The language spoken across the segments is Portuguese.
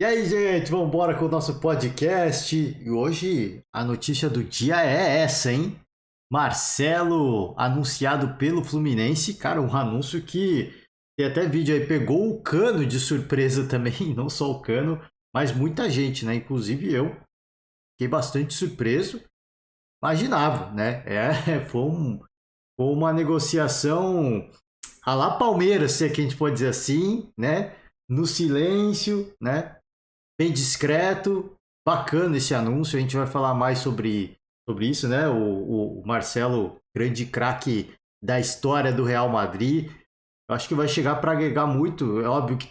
E aí, gente, vamos embora com o nosso podcast. E hoje a notícia do dia é essa, hein? Marcelo anunciado pelo Fluminense. Cara, um anúncio que tem até vídeo aí, pegou o Cano de surpresa também, não só o Cano, mas muita gente, né? Inclusive eu fiquei bastante surpreso. Imaginava, né? Foi uma negociação a lá Palmeiras, se é que a gente pode dizer assim, né? No silêncio, né? Bem discreto, bacana esse anúncio. A gente vai falar mais sobre isso, né? O Marcelo, grande craque da história do Real Madrid. Eu acho que vai chegar para agregar muito. É óbvio que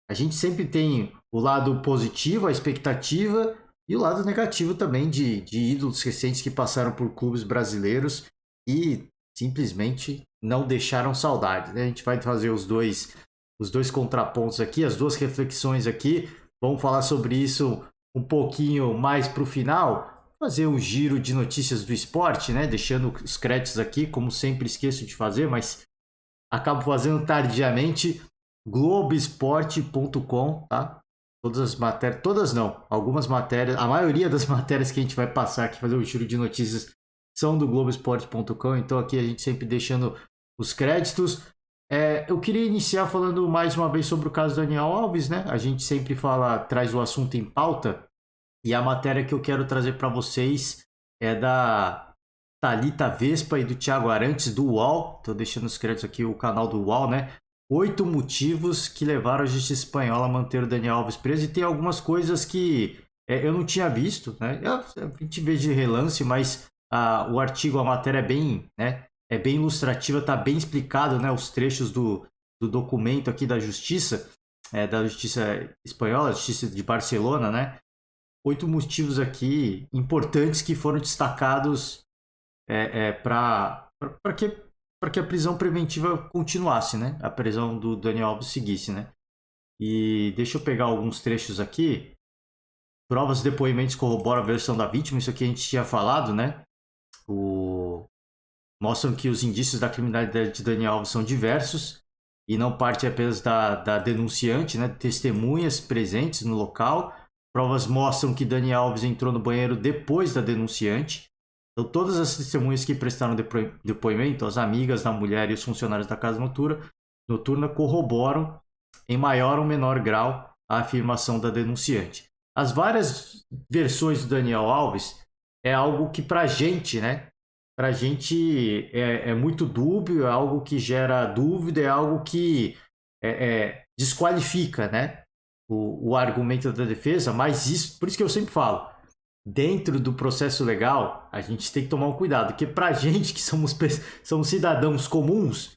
a gente sempre tem o lado positivo, a expectativa, e o lado negativo também de ídolos recentes que passaram por clubes brasileiros e simplesmente não deixaram saudade, né? A gente vai fazer os dois contrapontos aqui, as duas reflexões aqui. Vamos falar sobre isso um pouquinho mais para o final. Fazer um giro de notícias do esporte, né? Deixando os créditos aqui, como sempre esqueço de fazer, mas acabo fazendo tardiamente. Globoesporte.com, tá? Todas as matérias, todas não, algumas matérias, a maioria das matérias que a gente vai passar aqui, fazer o giro de notícias, são do Globoesporte.com, então aqui a gente sempre deixando os créditos. Eu queria iniciar falando mais uma vez sobre o caso Daniel Alves, né? A gente sempre traz o assunto em pauta, e a matéria que eu quero trazer para vocês é da Thalita Vespa e do Thiago Arantes, do UOL. Estou deixando os créditos aqui, o canal do UOL, né? 8 motivos que levaram a justiça espanhola a manter o Daniel Alves preso. E tem algumas coisas que eu não tinha visto, né? A gente vê de relance, mas o artigo, a matéria é bem, né? É bem ilustrativa, tá bem explicado, né? Os trechos do documento aqui da Justiça Espanhola, Justiça de Barcelona, né? 8 motivos aqui importantes que foram destacados para que a prisão preventiva continuasse, né? A prisão do Daniel Alves seguisse, né? E deixa eu pegar alguns trechos aqui. Provas e depoimentos corroboram a versão da vítima, isso aqui a gente tinha falado, né? Mostram que os indícios da criminalidade de Daniel Alves são diversos e não parte apenas da denunciante, né? Testemunhas presentes no local. Provas mostram que Daniel Alves entrou no banheiro depois da denunciante. Então, todas as testemunhas que prestaram depoimento, as amigas da mulher e os funcionários da casa noturna corroboram, em maior ou menor grau, a afirmação da denunciante. As várias versões do Daniel Alves é algo que, pra gente, né? Pra gente é muito dúbio, é algo que gera dúvida, é algo que desqualifica, né? O argumento da defesa, mas isso, por isso que eu sempre falo, dentro do processo legal, a gente tem que tomar um cuidado, porque pra gente que somos cidadãos comuns,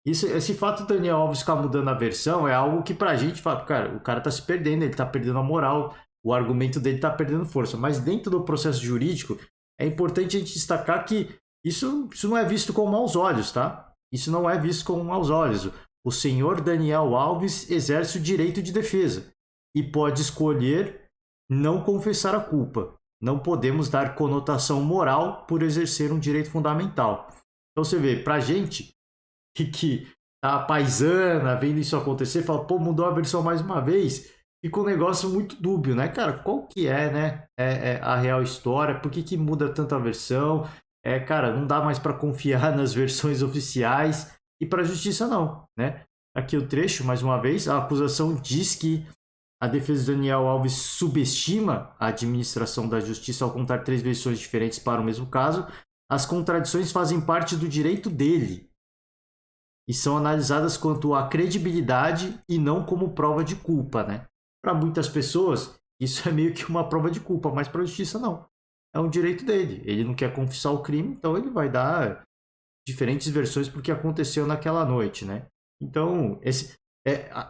esse fato do Daniel Alves ficar mudando a versão é algo que pra gente fala, cara, o cara tá se perdendo, ele tá perdendo a moral, o argumento dele tá perdendo força, mas dentro do processo jurídico, é importante a gente destacar que isso não é visto com maus olhos, tá? Isso não é visto com maus olhos. O senhor Daniel Alves exerce o direito de defesa e pode escolher não confessar a culpa. Não podemos dar conotação moral por exercer um direito fundamental. Então você vê, pra gente que tá paisana, vendo isso acontecer, fala, pô, mudou a versão mais uma vez, fica um negócio muito dúbio, né, cara? Qual que é, né, a real história? Por que muda tanto a versão? Cara, não dá mais para confiar nas versões oficiais e para a justiça não, né? Aqui o trecho, mais uma vez, a acusação diz que a defesa de Daniel Alves subestima a administração da justiça ao contar 3 versões diferentes para o mesmo caso. As contradições fazem parte do direito dele e são analisadas quanto à credibilidade e não como prova de culpa, né? Para muitas pessoas, isso é meio que uma prova de culpa, mas para a justiça não. É um direito dele. Ele não quer confessar o crime, então ele vai dar diferentes versões porque aconteceu naquela noite, né? Então,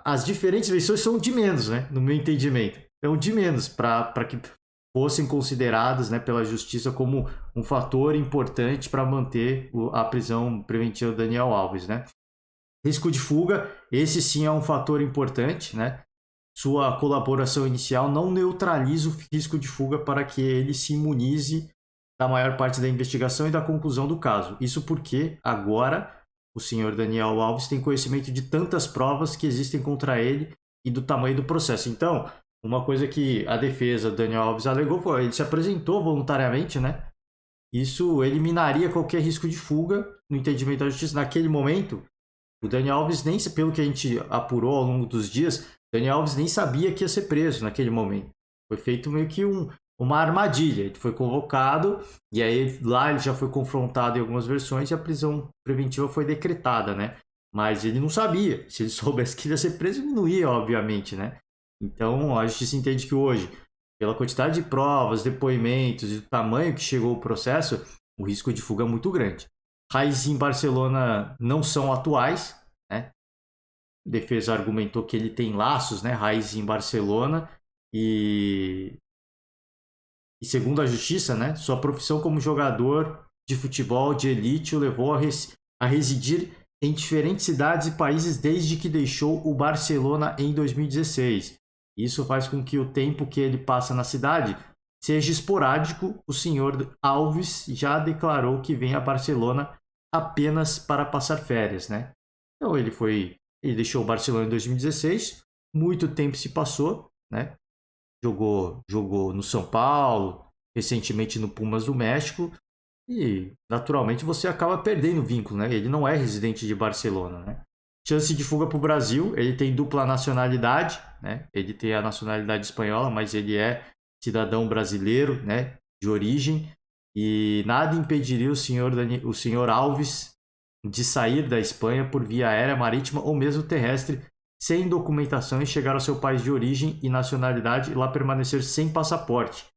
as diferentes versões são de menos, né? No meu entendimento. Então, de menos, para que fossem consideradas, né, pela justiça como um fator importante para manter a prisão preventiva do Daniel Alves, né? Risco de fuga, esse sim é um fator importante, né? Sua colaboração inicial não neutraliza o risco de fuga para que ele se imunize da maior parte da investigação e da conclusão do caso. Isso porque agora o senhor Daniel Alves tem conhecimento de tantas provas que existem contra ele e do tamanho do processo. Então, uma coisa que a defesa do Daniel Alves alegou foi ele se apresentou voluntariamente, né? Isso eliminaria qualquer risco de fuga no entendimento da justiça. Naquele momento, o Daniel Alves nem, pelo que a gente apurou ao longo dos dias, o Daniel Alves nem sabia que ia ser preso naquele momento. Foi feito meio que uma armadilha. Ele foi convocado e aí lá ele já foi confrontado em algumas versões e a prisão preventiva foi decretada, né? Mas ele não sabia. Se ele soubesse que ia ser preso, ele não ia, obviamente, né? Então a justiça entende que hoje, pela quantidade de provas, depoimentos e do tamanho que chegou o processo, o risco de fuga é muito grande. Raízes em Barcelona não são atuais, né? A defesa argumentou que ele tem laços, né? Raízes em Barcelona e segundo a justiça, né? Sua profissão como jogador de futebol de elite o levou a residir em diferentes cidades e países desde que deixou o Barcelona em 2016. Isso faz com que o tempo que ele passa na cidade seja esporádico. O senhor Alves já declarou que vem a Barcelona apenas para passar férias, né? Então ele deixou o Barcelona em 2016, muito tempo se passou, né? Jogou no São Paulo, recentemente no Pumas do México e naturalmente você acaba perdendo o vínculo, né? Ele não é residente de Barcelona, né? Chance de fuga para o Brasil, ele tem dupla nacionalidade, né? Ele tem a nacionalidade espanhola, mas ele é cidadão brasileiro, né? De origem e nada impediria o senhor Alves de sair da Espanha por via aérea, marítima ou mesmo terrestre sem documentação e chegar ao seu país de origem e nacionalidade e lá permanecer sem passaporte.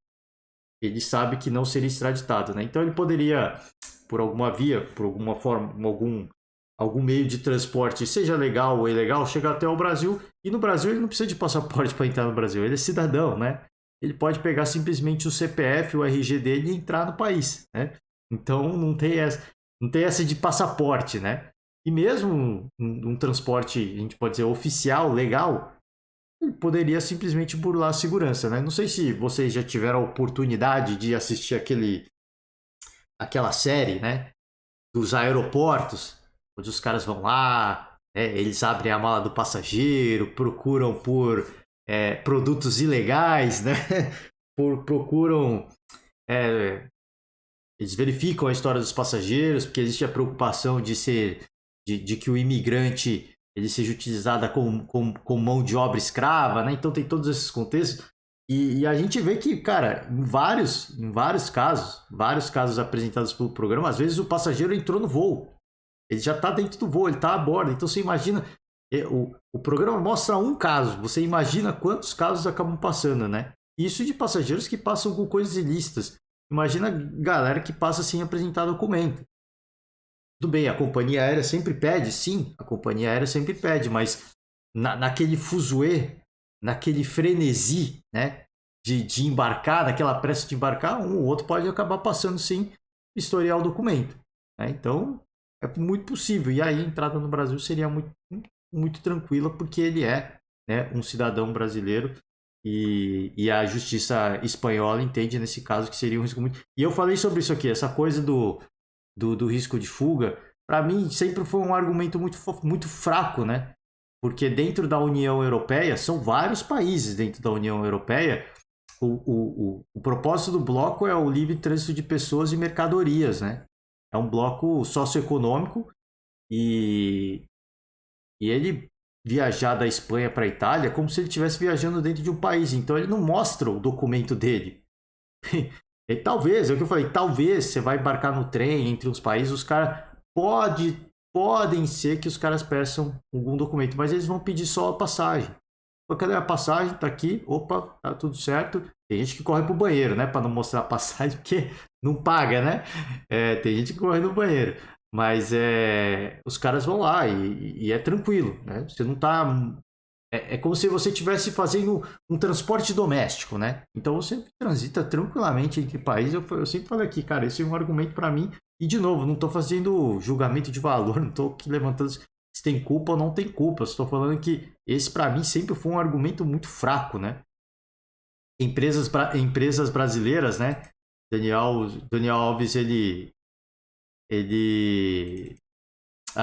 Ele sabe que não seria extraditado, né? Então ele poderia, por alguma via, por alguma forma, algum meio de transporte, seja legal ou ilegal, chegar até o Brasil. E no Brasil ele não precisa de passaporte para entrar no Brasil, ele é cidadão, né? Ele pode pegar simplesmente o CPF, o RG dele e entrar no país, né? Então não tem essa de passaporte, né? E mesmo um transporte, a gente pode dizer, oficial, legal, ele poderia simplesmente burlar a segurança, né? Não sei se vocês já tiveram a oportunidade de assistir aquela série, né? Dos aeroportos, onde os caras vão lá, eles abrem a mala do passageiro, procuram por produtos ilegais, né? Procuram eles verificam a história dos passageiros, porque existe a preocupação de que o imigrante ele seja utilizado como mão de obra escrava, né? Então tem todos esses contextos. E a gente vê que, cara, em vários casos apresentados pelo programa, às vezes o passageiro entrou no voo. Ele já está dentro do voo, ele está a bordo. Então você imagina, o programa mostra um caso, você imagina quantos casos acabam passando, né? Isso de passageiros que passam com coisas ilícitas. Imagina a galera que passa sem apresentar documento. Tudo bem, a companhia aérea sempre pede, sim, a companhia aérea sempre pede, mas naquele fuzuê, naquele frenesi, né, de embarcar, naquela pressa de embarcar, um ou outro pode acabar passando sem historial o documento. Né? Então, é muito possível. E aí a entrada no Brasil seria muito tranquila, porque ele é, né, um cidadão brasileiro e a justiça espanhola entende nesse caso que seria um risco muito... E eu falei sobre isso aqui, essa coisa do risco de fuga, para mim sempre foi um argumento muito fraco, né? Porque dentro da União Europeia, são vários países dentro da União Europeia, o propósito do bloco é o livre trânsito de pessoas e mercadorias, né? É um bloco socioeconômico e ele viajar da Espanha para a Itália como se ele estivesse viajando dentro de um país. Então ele não mostra o documento dele. E talvez, é o que eu falei, talvez você vai embarcar no trem entre os países, os caras podem ser que os caras peçam algum documento, mas eles vão pedir só a passagem. Cadê a passagem? Tá aqui, opa, tá tudo certo. Tem gente que corre pro banheiro, né, para não mostrar a passagem, porque não paga, né? Tem gente que corre no banheiro. Mas os caras vão lá e é tranquilo, né? Você não tá... É como se você estivesse fazendo um transporte doméstico, né? Então você transita tranquilamente entre países. Eu sempre falei aqui, cara, esse é um argumento para mim. E de novo, não estou fazendo julgamento de valor, não estou aqui levantando se tem culpa ou não tem culpa. Estou falando que esse para mim sempre foi um argumento muito fraco, né? Empresas brasileiras, né? Daniel Alves,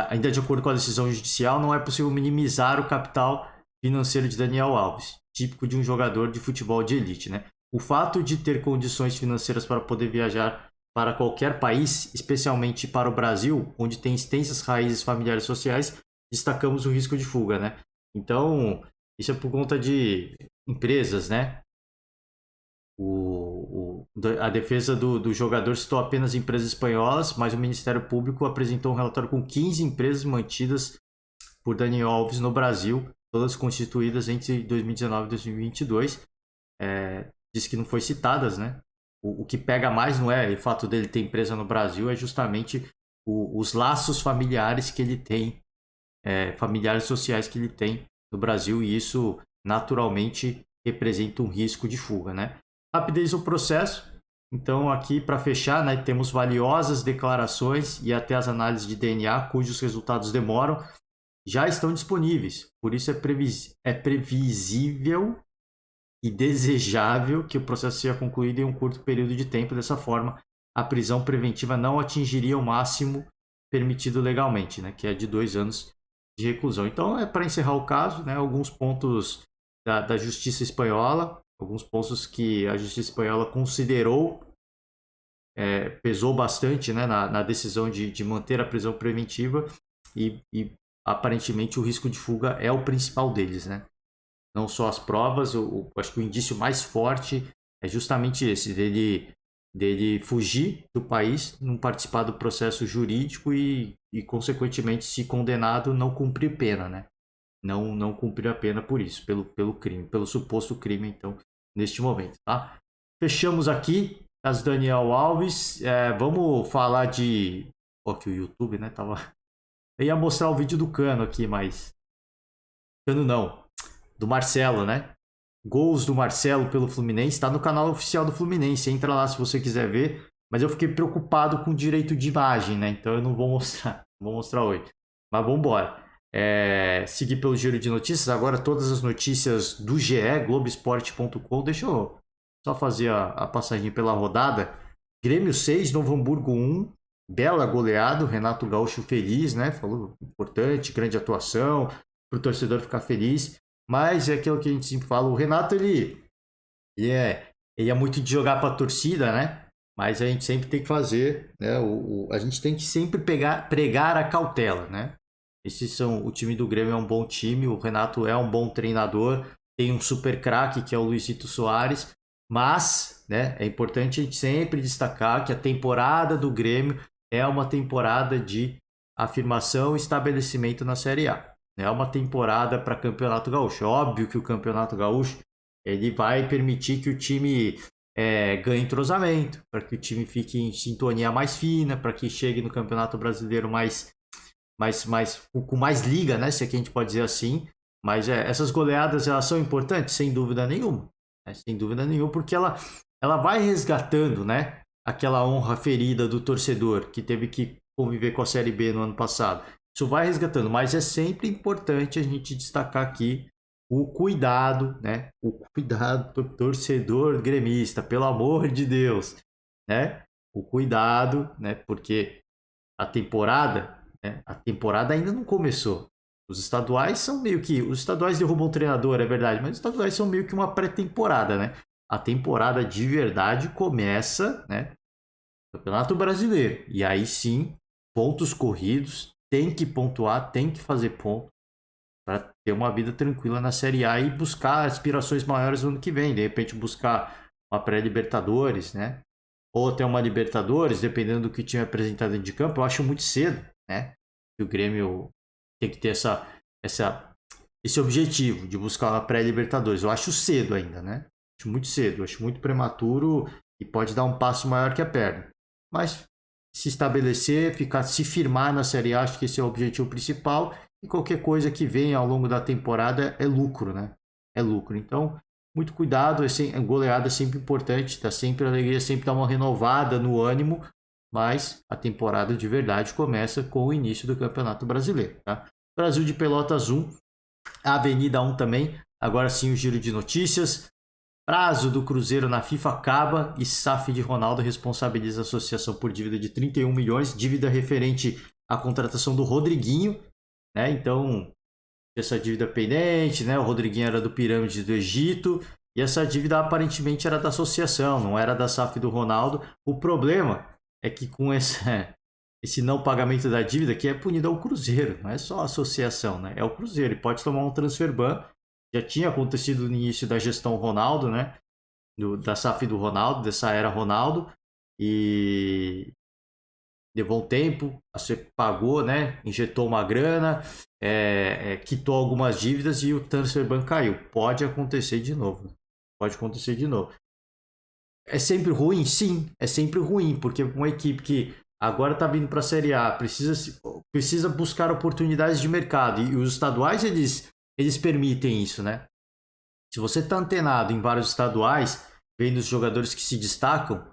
ainda de acordo com a decisão judicial, não é possível minimizar o capital financeiro de Daniel Alves. típico de um jogador de futebol de elite, né? O fato de ter condições financeiras para poder viajar para qualquer país, especialmente para o Brasil, onde tem extensas raízes familiares e sociais, destacamos o risco de fuga, né? Então, isso é por conta de empresas, né? A defesa do jogador citou apenas empresas espanholas, mas o Ministério Público apresentou um relatório com 15 empresas mantidas por Daniel Alves no Brasil, todas constituídas entre 2019 e 2022. Diz que não foi citadas, né? O que pega mais não é o fato dele ter empresa no Brasil, é justamente os laços familiares que ele tem, familiares sociais que ele tem no Brasil, e isso naturalmente representa um risco de fuga, né? Rapidez do processo. Então, aqui para fechar, né, temos valiosas declarações e até as análises de DNA, cujos resultados demoram, já estão disponíveis. Por isso é previsível e desejável que o processo seja concluído em um curto período de tempo. Dessa forma, a prisão preventiva não atingiria o máximo permitido legalmente, né, que é de 2 anos de reclusão. Então, para encerrar o caso, né, alguns pontos da justiça espanhola, alguns pontos que a justiça espanhola considerou, pesou bastante, né, na decisão de manter a prisão preventiva, e aparentemente o risco de fuga é o principal deles, né? Não só as provas, eu acho que o indício mais forte é justamente esse, dele fugir do país, não participar do processo jurídico e consequentemente, se condenado, não cumprir pena, né? Não cumprir a pena por isso, pelo crime, pelo suposto crime, então, neste momento, tá? Fechamos aqui as Daniel Alves. Vamos falar de... que o YouTube, né, eu ia mostrar o vídeo do Cano aqui, mas... Cano não, do Marcelo, né? Gols do Marcelo pelo Fluminense, tá no canal oficial do Fluminense, entra lá se você quiser ver, mas eu fiquei preocupado com o direito de imagem, né? Então eu não vou mostrar, vou mostrar hoje. Mas vamos embora. Seguir pelo giro de notícias, agora todas as notícias do GE, Globoesporte.com. Deixa eu só fazer a passagem pela rodada. Grêmio 6, Novo Hamburgo 1, bela goleada, Renato Gaúcho feliz, né? Falou importante, grande atuação, para o torcedor ficar feliz. Mas é aquilo que a gente sempre fala, o Renato ele é muito de jogar para a torcida, né? Mas a gente sempre tem que fazer, né? A gente tem que sempre pregar a cautela, né? O time do Grêmio é um bom time, o Renato é um bom treinador, tem um super craque que é o Luizito Soares, mas, né, é importante a gente sempre destacar que a temporada do Grêmio é uma temporada de afirmação e estabelecimento na Série A. É uma temporada para Campeonato Gaúcho. Óbvio que o Campeonato Gaúcho ele vai permitir que o time ganhe entrosamento, para que o time fique em sintonia mais fina, para que chegue no Campeonato Brasileiro com mais liga, né? Se é que a gente pode dizer assim. Mas essas goleadas, elas são importantes? Sem dúvida nenhuma. Sem dúvida nenhuma, porque ela vai resgatando, né, aquela honra ferida do torcedor que teve que conviver com a Série B no ano passado. Isso vai resgatando, mas é sempre importante a gente destacar aqui o cuidado, né? O cuidado do torcedor gremista, pelo amor de Deus, né? O cuidado, né? Porque a temporada ainda não começou. Os estaduais são meio que... Os estaduais derrubam o treinador, é verdade, mas os estaduais são meio que uma pré-temporada, né? A temporada de verdade começa, né? Campeonato Brasileiro. E aí sim, pontos corridos, tem que pontuar, tem que fazer ponto para ter uma vida tranquila na Série A e buscar aspirações maiores no ano que vem. De repente buscar uma pré-Libertadores, né? Ou até uma Libertadores, dependendo do que o time apresentado dentro de campo. Eu acho muito cedo, né? Que o Grêmio tem que ter esse objetivo de buscar uma pré-Libertadores. Eu acho cedo ainda, né? Acho muito cedo, acho muito prematuro e pode dar um passo maior que a perna. Mas se estabelecer, se firmar na Série A, acho que esse é o objetivo principal. E qualquer coisa que venha ao longo da temporada é lucro, né? É lucro. Então, muito cuidado, goleada é sempre importante, dá sempre alegria, sempre dá uma renovada no ânimo, mas a temporada de verdade começa com o início do Campeonato Brasileiro, tá? Brasil de Pelotas 1, Avenida 1 também, agora sim o giro de notícias. Prazo do Cruzeiro na FIFA acaba e SAF de Ronaldo responsabiliza a associação por dívida de 31 milhões, dívida referente à contratação do Rodriguinho, né? Então, essa dívida pendente, né? O Rodriguinho era do Pirâmide do Egito e essa dívida aparentemente era da associação, não era da SAF do Ronaldo. O problema é que com esse não pagamento da dívida, que é punido ao Cruzeiro, não é só a associação, né? É o Cruzeiro, ele pode tomar um transfer ban. Já tinha acontecido no início da gestão Ronaldo, né? Da SAF do Ronaldo, dessa era Ronaldo, e levou um tempo, você pagou, né? Injetou uma grana, quitou algumas dívidas e o transfer ban caiu. Pode acontecer de novo. Pode acontecer de novo. É sempre ruim? Sim, é sempre ruim, porque uma equipe que agora está vindo para a Série A precisa buscar oportunidades de mercado, e os estaduais eles permitem isso, né? Se você está antenado em vários estaduais, vendo os jogadores que se destacam,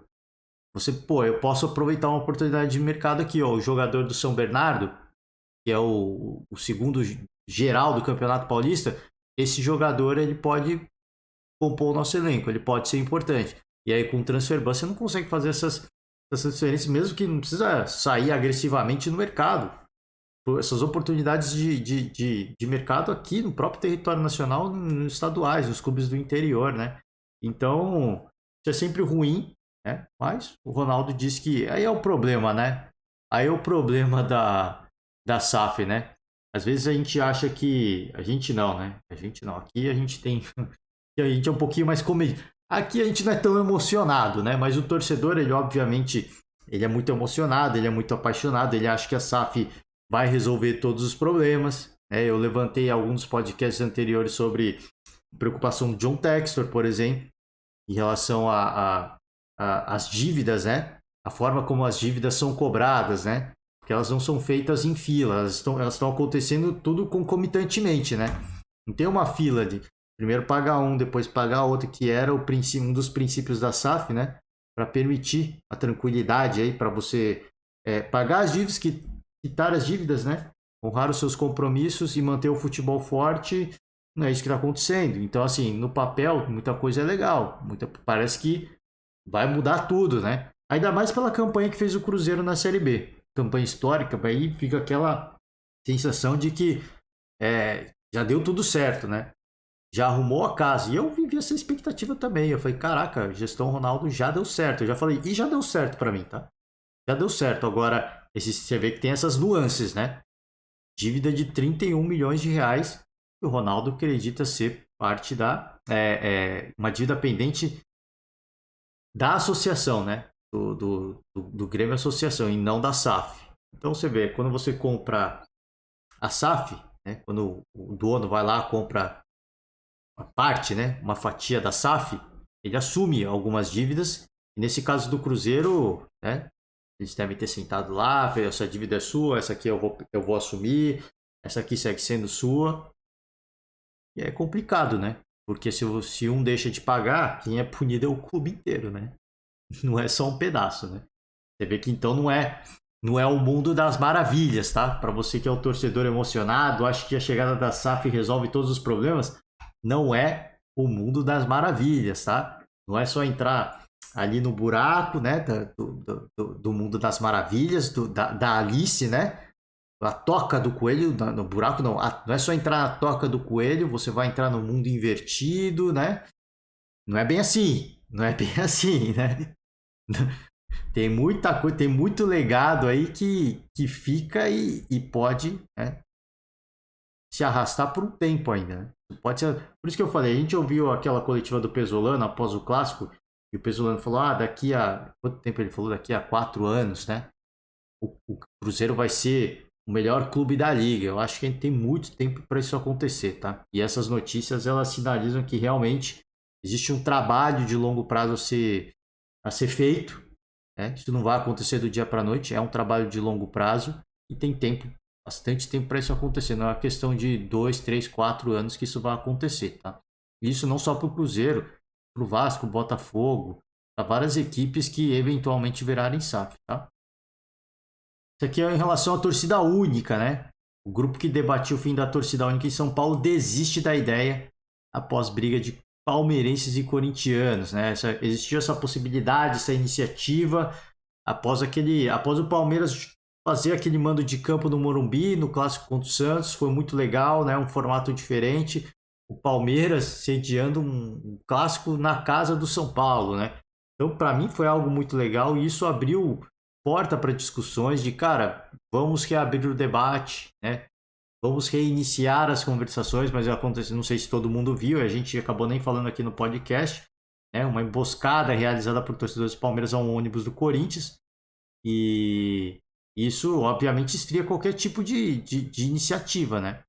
eu posso aproveitar uma oportunidade de mercado aqui, ó. O jogador do São Bernardo, que é o segundo geral do Campeonato Paulista, esse jogador ele pode compor o nosso elenco, ele pode ser importante. E aí com o transfer ban você não consegue fazer essas transferências, mesmo que não precisa sair agressivamente no mercado. Essas oportunidades de mercado aqui no próprio território nacional, nos estaduais, nos clubes do interior, né? Então, isso é sempre ruim, né? Mas o Ronaldo disse que aí é o problema, né? Aí é o problema da SAF, né? Às vezes a gente acha que... A gente não, né? A gente não. Aqui a gente tem... A gente é um pouquinho mais comedido. Aqui a gente não é tão emocionado, né? Mas o torcedor, ele obviamente... Ele é muito emocionado, ele é muito apaixonado, ele acha que a SAF vai resolver todos os problemas. Eu levantei alguns podcasts anteriores sobre preocupação do John Textor, por exemplo, em relação às dívidas, né? A forma como as dívidas são cobradas, né? Porque elas não são feitas em fila, elas estão acontecendo tudo concomitantemente, né? Não tem uma fila de primeiro pagar um, depois pagar outro, que era um dos princípios da SAF, né? Para permitir a tranquilidade aí para você pagar as dívidas, quitar as dívidas, né? Honrar os seus compromissos e manter o futebol forte. Não é isso que está acontecendo. Então, assim, no papel, muita coisa é legal. Parece que vai mudar tudo, né? Ainda mais pela campanha que fez o Cruzeiro na Série B. Campanha histórica, aí fica aquela sensação de que já deu tudo certo, né? Já arrumou a casa. E eu vivi essa expectativa também. Eu falei, caraca, a gestão Ronaldo já deu certo. Eu já falei, e já deu certo para mim, tá? Já deu certo. Agora, você vê que tem essas nuances, né? Dívida de 31 milhões de reais. O Ronaldo acredita ser parte uma dívida pendente da associação, né? Do Grêmio Associação e não da SAF. Então você vê, quando você compra a SAF, né? Quando o dono vai lá, compra uma parte, né? Uma fatia da SAF, ele assume algumas dívidas. E nesse caso do Cruzeiro, né? Eles devem ter sentado lá, essa dívida é sua, essa aqui eu vou assumir, essa aqui segue sendo sua. E é complicado, né? Porque se um deixa de pagar, quem é punido é o clube inteiro, né? Não é só um pedaço, né? Você vê que então não é o mundo das maravilhas, tá? Para você que é um torcedor emocionado, acha que a chegada da SAF resolve todos os problemas, não é o mundo das maravilhas, tá? Não é só entrar ali no buraco, né? Do mundo das maravilhas, da Alice, né? A toca do coelho, no buraco não. Não é só entrar na toca do coelho, você vai entrar no mundo invertido, né? Não é bem assim. Não é bem assim, né? Tem muita coisa, tem muito legado aí que fica e pode, né, se arrastar por um tempo ainda, né? Pode ser, por isso que eu falei, a gente ouviu aquela coletiva do Pesolano após o clássico, e o Pesolano falou, daqui a... Quanto tempo ele falou? Daqui a 4 anos, né? O Cruzeiro vai ser o melhor clube da liga. Eu acho que a gente tem muito tempo para isso acontecer, tá? E essas notícias, elas sinalizam que realmente existe um trabalho de longo prazo a ser feito, né? Isso não vai acontecer do dia para a noite, é um trabalho de longo prazo e tem tempo, bastante tempo para isso acontecer. Não é uma questão de 2, 3, 4 anos que isso vai acontecer, tá? Isso não só para o Cruzeiro, para o Vasco, Botafogo, para várias equipes que eventualmente virarem SAF, tá? Isso aqui é em relação à torcida única, né? O grupo que debatia o fim da torcida única em São Paulo desiste da ideia após briga de palmeirenses e corintianos, né? Existiu essa possibilidade, essa iniciativa após o Palmeiras fazer aquele mando de campo no Morumbi, no clássico contra o Santos, foi muito legal, né? Um formato diferente. O Palmeiras sediando um clássico na casa do São Paulo, né? Então, para mim foi algo muito legal e isso abriu porta para discussões de, cara, vamos reabrir o debate, né? Vamos reiniciar as conversações, mas acontece, não sei se todo mundo viu, a gente acabou nem falando aqui no podcast, né? Uma emboscada realizada por torcedores do Palmeiras a um ônibus do Corinthians e isso, obviamente, estria qualquer tipo de iniciativa, né?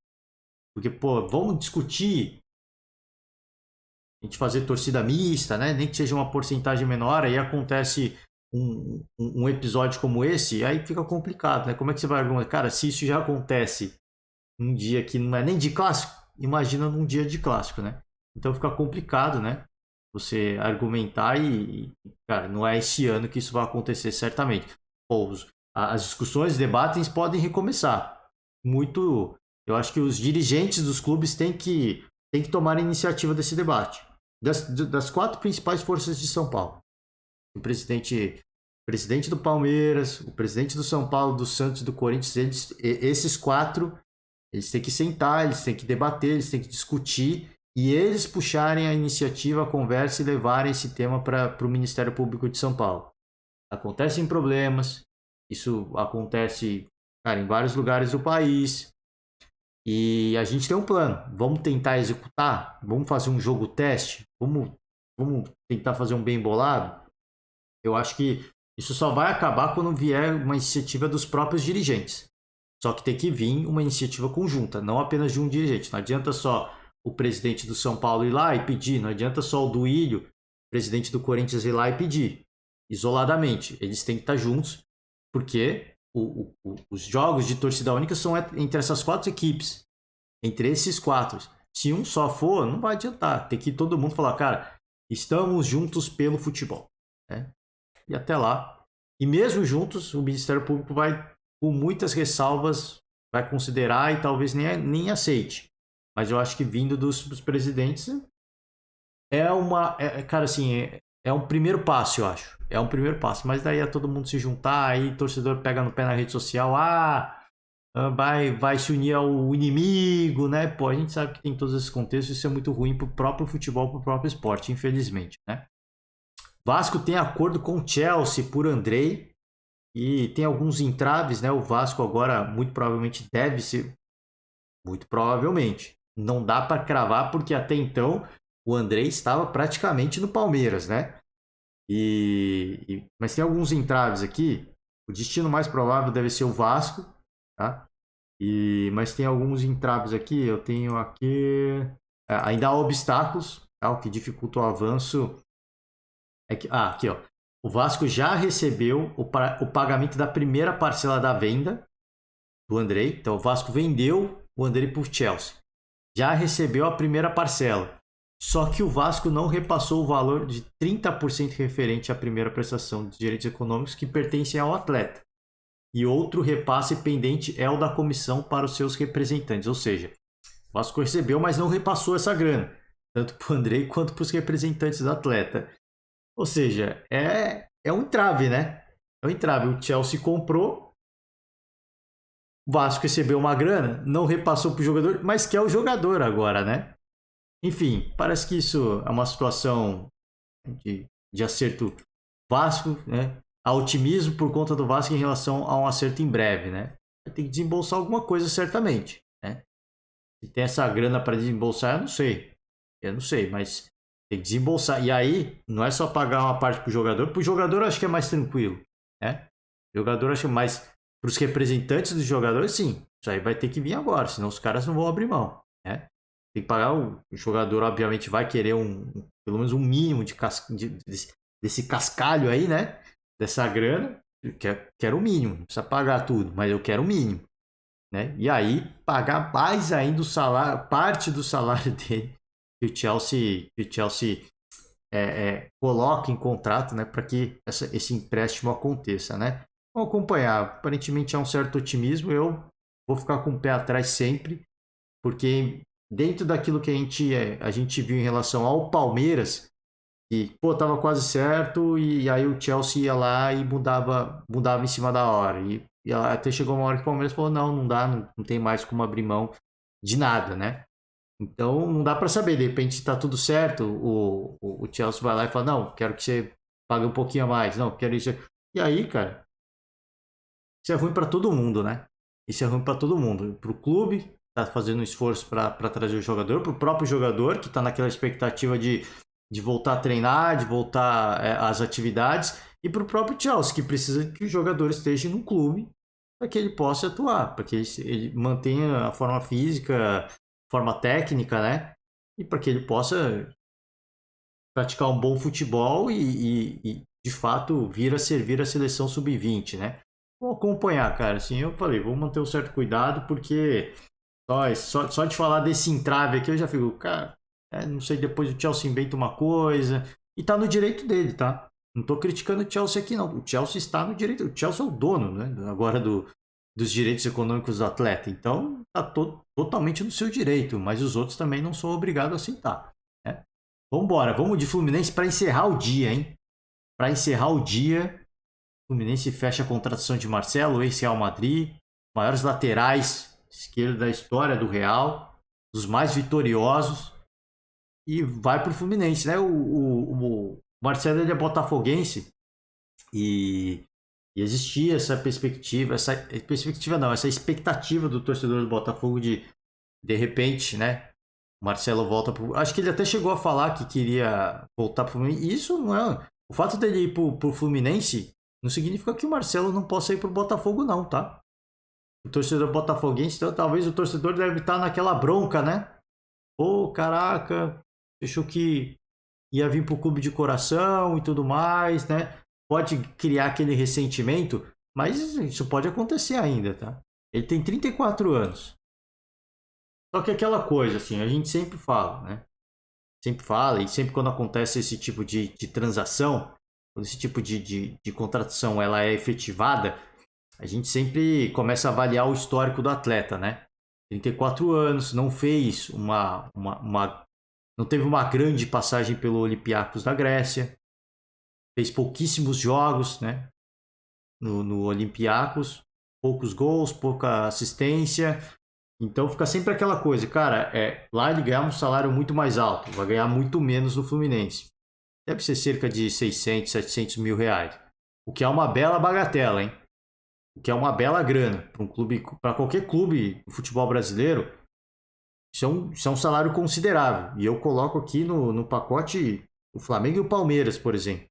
Porque, pô, vamos discutir a gente fazer torcida mista, né? Nem que seja uma porcentagem menor, aí acontece um episódio como esse, aí fica complicado, né? Como é que você vai argumentar? Cara, se isso já acontece num dia que não é nem de clássico, imagina num dia de clássico, né? Então fica complicado, né? Você argumentar cara, não é esse ano que isso vai acontecer certamente. Pô, as discussões, debates podem recomeçar. Muito, eu acho que os dirigentes dos clubes têm que tomar a iniciativa desse debate. Das 4 principais forças de São Paulo. O presidente do Palmeiras, o presidente do São Paulo, do Santos e do Corinthians, esses 4, eles têm que sentar, eles têm que debater, eles têm que discutir e eles puxarem a iniciativa, a conversa e levarem esse tema para o Ministério Público de São Paulo. Acontecem problemas, isso acontece, cara, em vários lugares do país. E a gente tem um plano. Vamos tentar executar? Vamos fazer um jogo teste? Vamos tentar fazer um bem bolado? Eu acho que isso só vai acabar quando vier uma iniciativa dos próprios dirigentes. Só que tem que vir uma iniciativa conjunta, não apenas de um dirigente. Não adianta só o presidente do São Paulo ir lá e pedir, não adianta só o Duílio, presidente do Corinthians, ir lá e pedir, isoladamente. Eles têm que estar juntos, porque os jogos de torcida única são entre essas 4 equipes. Entre esses 4. Se um só for, não vai adiantar. Tem que todo mundo falar, cara, estamos juntos pelo futebol. Né? E até lá. E mesmo juntos, o Ministério Público vai, com muitas ressalvas, vai considerar e talvez nem aceite. Mas eu acho que vindo dos presidentes cara, assim, é um primeiro passo, eu acho. É um primeiro passo. Mas daí é todo mundo se juntar, aí o torcedor pega no pé na rede social, vai se unir ao inimigo, né? Pô, a gente sabe que tem todos esses contextos, isso é muito ruim pro próprio futebol, pro próprio esporte, infelizmente, né? Vasco tem acordo com o Chelsea por Andrei e tem alguns entraves, né? O Vasco agora muito provavelmente deve ser, muito provavelmente, não dá para cravar porque até então o Andrei estava praticamente no Palmeiras, né? Mas tem alguns entraves aqui. O destino mais provável deve ser o Vasco, tá? Mas tem alguns entraves aqui. Eu tenho aqui. Ainda há obstáculos, tá? O que dificulta o avanço. Aqui, ó. O Vasco já recebeu o pagamento da primeira parcela da venda do Andrei. Então o Vasco vendeu o Andrei para o Chelsea. Já recebeu a primeira parcela. Só que o Vasco não repassou o valor de 30% referente à primeira prestação de direitos econômicos que pertencem ao atleta. E outro repasse pendente é o da comissão para os seus representantes. Ou seja, o Vasco recebeu, mas não repassou essa grana. Tanto para o Andrei quanto para os representantes do atleta. Ou seja, é um entrave, né? É um entrave. O Chelsea comprou, o Vasco recebeu uma grana, não repassou para o jogador, mas quer o jogador agora, né? Enfim, parece que isso é uma situação de acerto Vasco, né? Há otimismo por conta do Vasco em relação a um acerto em breve, né? Vai ter que desembolsar alguma coisa certamente, né? Se tem essa grana para desembolsar, eu não sei, mas tem que desembolsar. E aí, não é só pagar uma parte para o jogador eu acho que é mais tranquilo, né? O jogador acho que é mais para os representantes dos jogadores, sim, isso aí vai ter que vir agora, senão os caras não vão abrir mão, né? Tem que pagar, o jogador obviamente vai querer pelo menos um mínimo desse cascalho aí, né? Dessa grana. Eu quero o mínimo, não precisa pagar tudo, mas eu quero o mínimo. Né? E aí pagar mais ainda o salário, parte do salário dele que o Chelsea coloca em contrato, né? Para que esse empréstimo aconteça, né? Vamos acompanhar. Aparentemente há um certo otimismo, eu vou ficar com o pé atrás sempre, porque dentro daquilo que a gente viu em relação ao Palmeiras, que tava quase certo e aí o Chelsea ia lá e mudava em cima da hora. E E até chegou uma hora que o Palmeiras falou, não dá, não tem mais como abrir mão de nada, né? Então não dá para saber, de repente está tudo certo, o Chelsea vai lá e fala, não, quero que você pague um pouquinho a mais, não, quero isso. E aí, cara, isso é ruim para todo mundo, né? Isso é ruim para todo mundo. Para o clube, tá fazendo um esforço para trazer o jogador, para o próprio jogador, que está naquela expectativa de voltar a treinar, de voltar às atividades, e para o próprio Chelsea, que precisa que o jogador esteja no clube para que ele possa atuar, para que ele mantenha a forma física, forma técnica, né? E para que ele possa praticar um bom futebol e de fato vir a servir a seleção sub-20, né? Vou acompanhar, cara. Assim, eu falei, vou manter um certo cuidado, porque só de falar desse entrave aqui eu já fico, cara, não sei, depois o Chelsea inventa uma coisa. E tá no direito dele, tá? Não tô criticando o Chelsea aqui, não. O Chelsea está no direito. O Chelsea é o dono, né? Agora dos direitos econômicos do atleta. Então, tá totalmente no seu direito. Mas os outros também não são obrigados a aceitar. Né? Vambora, vamos de Fluminense para encerrar o dia, hein? Para encerrar o dia, o Fluminense fecha a contratação de Marcelo, ex-Real Madrid, maiores laterais esquerda da história do Real, dos mais vitoriosos, e vai para o Fluminense, né? O Marcelo, ele é botafoguense e existia essa perspectiva, essa expectativa do torcedor do Botafogo de repente, né? O Marcelo volta pro. Acho que ele até chegou a falar que queria voltar pro Fluminense. E isso não é. O fato dele ir pro Fluminense não significa que o Marcelo não possa ir pro Botafogo, não, tá? O torcedor botafoguense, então talvez o torcedor deve estar naquela bronca, né? Pô, caraca, achou que ia vir pro clube de coração e tudo mais, né? Pode criar aquele ressentimento, mas isso pode acontecer ainda, tá? Ele tem 34 anos. Só que aquela coisa, assim, a gente sempre fala, né? Sempre fala, e sempre quando acontece esse tipo de transação, quando esse tipo de contratação ela é efetivada, a gente sempre começa a avaliar o histórico do atleta, né? 34 anos, não fez não teve uma grande passagem pelo Olympiacos da Grécia, fez pouquíssimos jogos, né? No Olympiacos, poucos gols, pouca assistência. Então fica sempre aquela coisa, cara, lá ele ganhava um salário muito mais alto, vai ganhar muito menos no Fluminense. Deve ser cerca de 600, 700 mil reais. O que é uma bela bagatela, hein? O que é uma bela grana para um clube, para qualquer clube do futebol brasileiro. Isso é um salário considerável. E eu coloco aqui no pacote o Flamengo e o Palmeiras, por exemplo.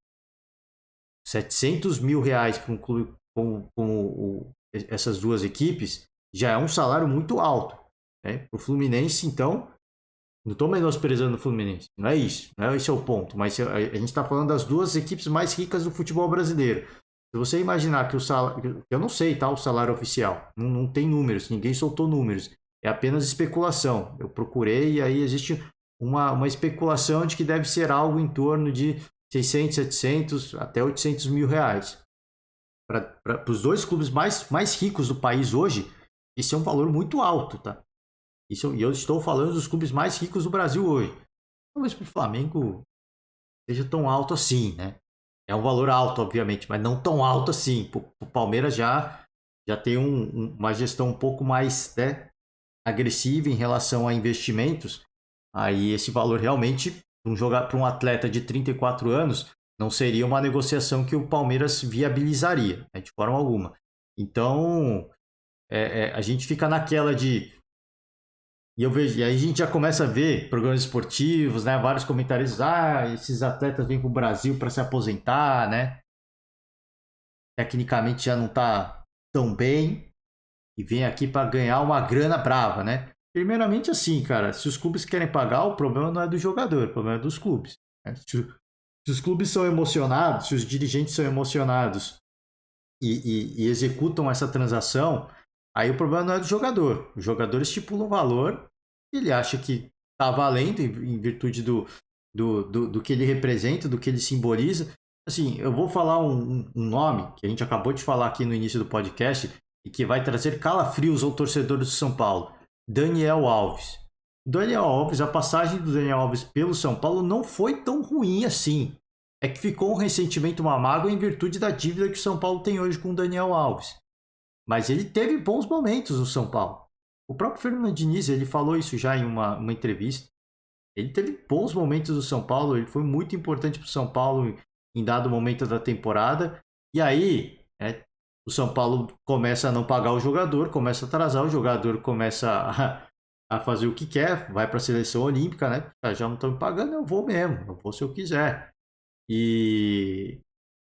700 mil reais para um clube como essas duas equipes já é um salário muito alto. Né? O Fluminense, então, não estou menosprezando o Fluminense, não é isso, não é esse é o ponto, mas a gente está falando das duas equipes mais ricas do futebol brasileiro. Se você imaginar que o salário, eu não sei, tá, o salário oficial, não tem números, ninguém soltou números, é apenas especulação. Eu procurei e aí existe uma especulação de que deve ser algo em torno de 600, 700 até 800 mil reais. Para os dois clubes mais ricos do país hoje, esse é um valor muito alto, tá? E eu estou falando dos clubes mais ricos do Brasil hoje. Talvez para o Flamengo seja tão alto assim, né? É um valor alto, obviamente, mas não tão alto assim. O Palmeiras já tem uma gestão um pouco mais, né, agressiva em relação a investimentos. Aí esse valor realmente, para um atleta de 34 anos, não seria uma negociação que o Palmeiras viabilizaria, né, de forma alguma. Então, a gente fica naquela de... E aí a gente já começa a ver programas esportivos, né? Vários comentários, esses atletas vêm para o Brasil para se aposentar, né? Tecnicamente já não está tão bem e vem aqui para ganhar uma grana brava, né? Primeiramente assim, cara, se os clubes querem pagar, o problema não é do jogador, o problema é dos clubes. Né? Se os clubes são emocionados, se os dirigentes são emocionados e executam essa transação, aí o problema não é do jogador. O jogador estipula um valor, ele acha que está valendo em virtude do que ele representa, do que ele simboliza. Assim, eu vou falar um nome que a gente acabou de falar aqui no início do podcast e que vai trazer calafrios ao torcedor do São Paulo. Daniel Alves. Daniel Alves, a passagem do Daniel Alves pelo São Paulo não foi tão ruim assim. É que ficou um ressentimento, uma mágoa em virtude da dívida que o São Paulo tem hoje com o Daniel Alves. Mas ele teve bons momentos no São Paulo. O próprio Fernando Diniz, ele falou isso já em uma entrevista. Ele teve bons momentos no São Paulo, ele foi muito importante para o São Paulo em dado momento da temporada. E aí, o São Paulo começa a não pagar o jogador, começa a atrasar, o jogador começa a fazer o que quer, vai para a seleção olímpica, né? Já não estão me pagando, eu vou mesmo, eu vou se eu quiser.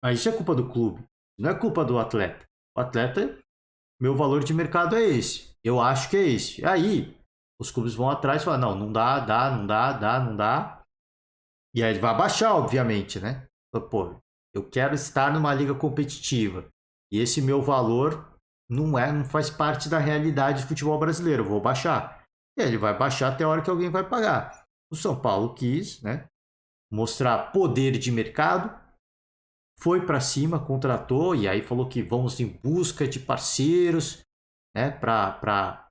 Mas isso é culpa do clube, não é culpa do atleta. O atleta, meu valor de mercado é esse, eu acho que é esse. Aí, os clubes vão atrás e falam, não, não dá, não dá. E aí ele vai baixar, obviamente, né? Pô, eu quero estar numa liga competitiva. E esse meu valor não faz parte da realidade do futebol brasileiro. Eu vou baixar. E aí ele vai baixar até a hora que alguém vai pagar. O São Paulo quis, né, mostrar poder de mercado, foi para cima, contratou e aí falou que vamos em busca de parceiros, né, para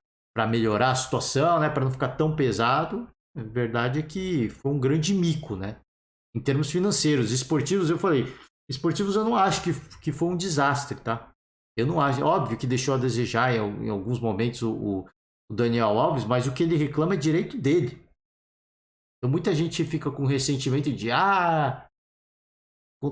melhorar a situação, né, para não ficar tão pesado. A verdade é que foi um grande mico, né? Em termos financeiros. Esportivos, eu falei, esportivos eu não acho que foi um desastre, tá? Eu não acho, óbvio que deixou a desejar em alguns momentos o Daniel Alves, mas o que ele reclama é direito dele. Então muita gente fica com ressentimento de o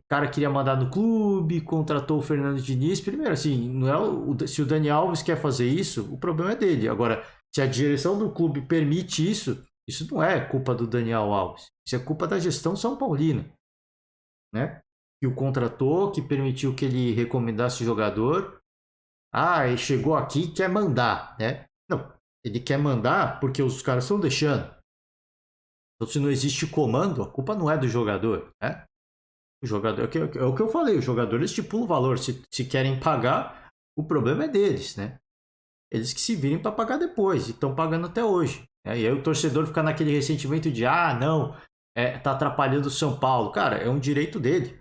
cara queria mandar no clube, contratou o Fernando Diniz. Primeiro, assim, não é se o Daniel Alves quer fazer isso, o problema é dele. Agora, se a direção do clube permite isso não é culpa do Daniel Alves. Isso é culpa da gestão São Paulina, né? Que o contratou, que permitiu que ele recomendasse o jogador. Ele chegou aqui e quer mandar, né? Não, ele quer mandar porque os caras estão deixando. Então, se não existe comando, a culpa não é do jogador, né? O jogador, é o que eu falei, os jogadores estipulam o valor. Se querem pagar, o problema é deles, né? Eles que se virem para pagar depois, e estão pagando até hoje. Né? E aí o torcedor fica naquele ressentimento de, não, tá atrapalhando o São Paulo. Cara, é um direito dele.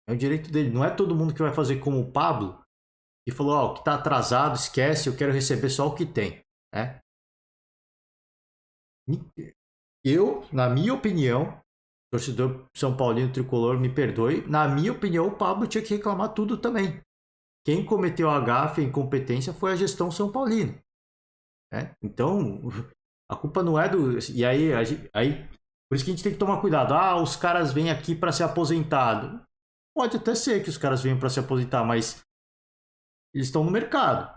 É um direito dele. Não é todo mundo que vai fazer como o Pablo, que falou, o que tá atrasado, esquece, eu quero receber só o que tem. Né? Na minha opinião, torcedor São Paulino tricolor, me perdoe, na minha opinião, o Pablo tinha que reclamar tudo também. Quem cometeu a gafe, a incompetência, foi a gestão São Paulino. Né? Então, a culpa não é do. E aí, por isso que a gente tem que tomar cuidado. Os caras vêm aqui para ser aposentado. Pode até ser que os caras venham para se aposentar, mas eles estão no mercado.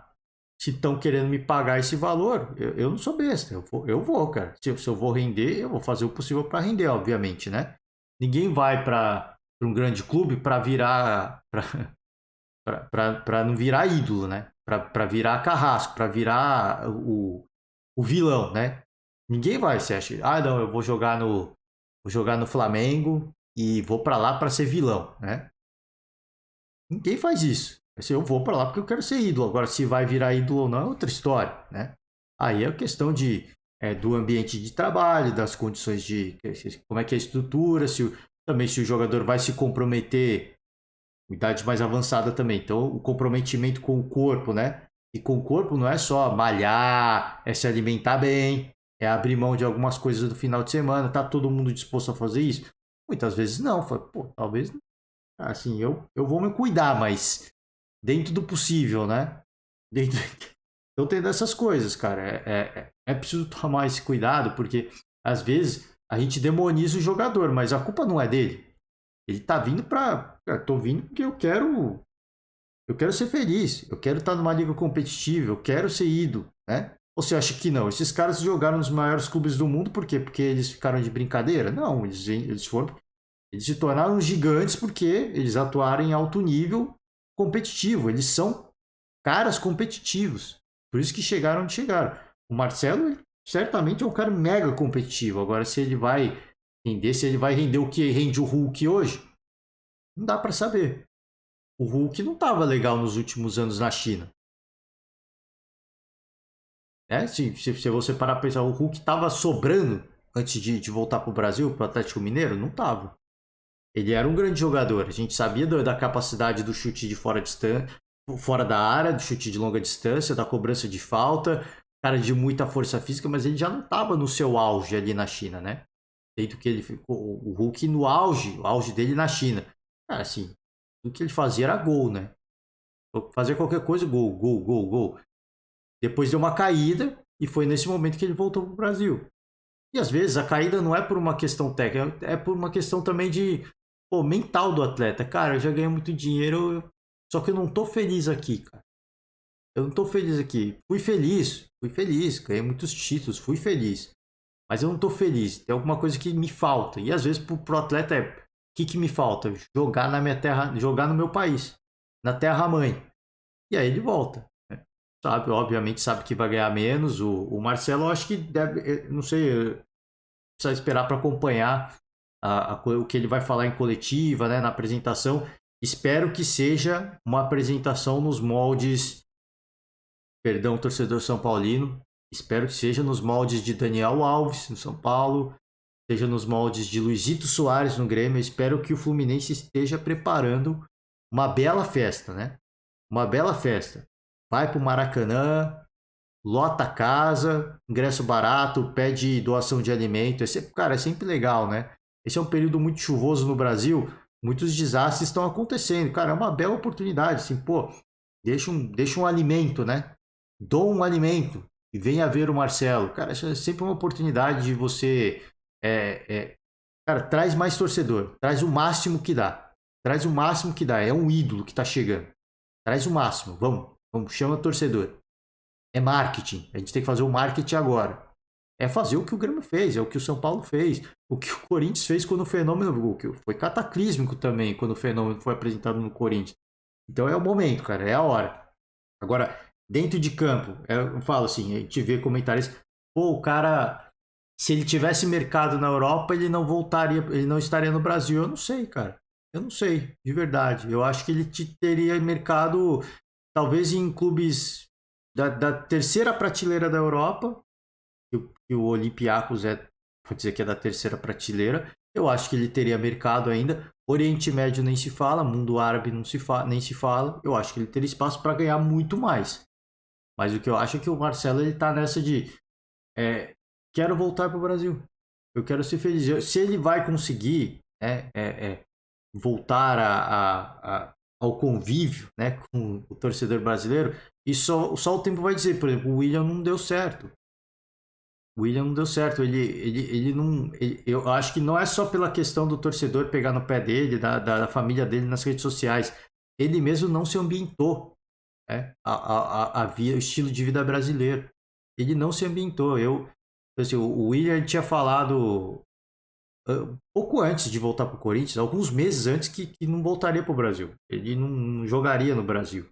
Se estão querendo me pagar esse valor, eu não sou besta. Eu vou, cara. Se eu vou render, eu vou fazer o possível para render, obviamente, né? Ninguém vai para um grande clube para virar. Para não virar ídolo, né? Para virar carrasco, para virar o vilão, né? Ninguém vai, você acha? Não, eu vou jogar no Flamengo e vou para lá para ser vilão, né? Ninguém faz isso. Assim, eu vou para lá porque eu quero ser ídolo. Agora, se vai virar ídolo ou não é outra história, né? Aí é questão do ambiente de trabalho, das condições de como é que é a estrutura, também se o jogador vai se comprometer, idade mais avançada também. Então, o comprometimento com o corpo, né? E com o corpo não é só malhar, é se alimentar bem, é abrir mão de algumas coisas no final de semana. Tá todo mundo disposto a fazer isso? Muitas vezes não. Talvez, assim, eu vou me cuidar, mas dentro do possível, né? Dentro... Então tem dessas coisas, cara. É preciso tomar esse cuidado, porque às vezes a gente demoniza o jogador, mas a culpa não é dele. Ele tá vindo tô vindo porque eu quero ser feliz, eu quero estar numa liga competitiva, eu quero ser ídolo, né? Ou você acha que não? Esses caras jogaram nos maiores clubes do mundo, por quê? Porque eles ficaram de brincadeira? Não, eles se tornaram gigantes porque eles atuaram em alto nível competitivo, eles são caras competitivos, por isso que chegaram onde chegaram. O Marcelo certamente é um cara mega competitivo, agora se ele vai render o que rende o Hulk hoje, não dá para saber. O Hulk não estava legal nos últimos anos na China. Né? Se você parar para pensar, o Hulk estava sobrando antes de voltar para o Brasil, para o Atlético Mineiro? Não estava. Ele era um grande jogador. A gente sabia da capacidade do chute de fora da área, do chute de longa distância, da cobrança de falta, cara de muita força física, mas ele já não estava no seu auge ali na China, né? Feito que ele ficou, o Hulk no auge, o auge dele na China. Cara, assim, o que ele fazia era gol, né? Fazer qualquer coisa, gol, gol, gol, gol. Depois deu uma caída e foi nesse momento que ele voltou para o Brasil. E às vezes a caída não é por uma questão técnica, é por uma questão também de mental do atleta. Cara, eu já ganhei muito dinheiro, só que eu não tô feliz aqui, cara. Eu não tô feliz aqui. Fui feliz, ganhei muitos títulos, fui feliz. Mas eu não tô feliz, tem alguma coisa que me falta. E às vezes pro atleta é, o que me falta? Jogar na minha terra, jogar no meu país, na terra mãe. E aí ele volta. Né? Sabe, obviamente sabe que vai ganhar menos. O Marcelo, eu acho que deve, não sei, precisa esperar para acompanhar o que ele vai falar em coletiva, né, na apresentação. Espero que seja uma apresentação nos moldes, perdão, torcedor São Paulino, espero que seja nos moldes de Daniel Alves no São Paulo, seja nos moldes de Luizito Soares no Grêmio. Eu espero que o Fluminense esteja preparando uma bela festa, né? Uma bela festa. Vai para o Maracanã, lota a casa, ingresso barato, pede doação de alimento. Cara, é sempre legal, né? Esse é um período muito chuvoso no Brasil, muitos desastres estão acontecendo. Cara, é uma bela oportunidade, assim, pô, deixa um alimento, né? Doa um alimento e venha ver o Marcelo. Cara, isso é sempre uma oportunidade de você. Cara, traz mais torcedor, traz o máximo que dá. Traz o máximo que dá. É um ídolo que tá chegando. Traz o máximo. Vamos, chama o torcedor. É marketing. A gente tem que fazer o marketing agora. É fazer o que o Grêmio fez, é o que o São Paulo fez, o que o Corinthians fez quando o fenômeno. Foi cataclísmico também quando o fenômeno foi apresentado no Corinthians. Então é o momento, cara, é a hora. Agora, dentro de campo, eu falo assim, a gente vê comentários, pô, o cara, se ele tivesse mercado na Europa, ele não voltaria, ele não estaria no Brasil. Eu não sei, cara. Eu não sei, de verdade. Eu acho que ele teria mercado, talvez em clubes da terceira prateleira da Europa, que o Olympiacos pode dizer que é da terceira prateleira. Eu acho que ele teria mercado ainda. Oriente Médio nem se fala, mundo árabe não nem se fala. Eu acho que ele teria espaço para ganhar muito mais. Mas o que eu acho é que o Marcelo ele tá nessa de quero voltar para o Brasil. Eu quero ser feliz. Se ele vai conseguir voltar ao convívio, né, com o torcedor brasileiro, e só o tempo vai dizer. Por exemplo, o William não deu certo. O William não deu certo. Ele não. Eu acho que não é só pela questão do torcedor pegar no pé dele, da família dele nas redes sociais. Ele mesmo não se ambientou, né, o estilo de vida brasileiro. Ele não se ambientou. Assim, o William tinha falado pouco antes de voltar para o Corinthians, alguns meses antes, que não voltaria para o Brasil. Ele não jogaria no Brasil.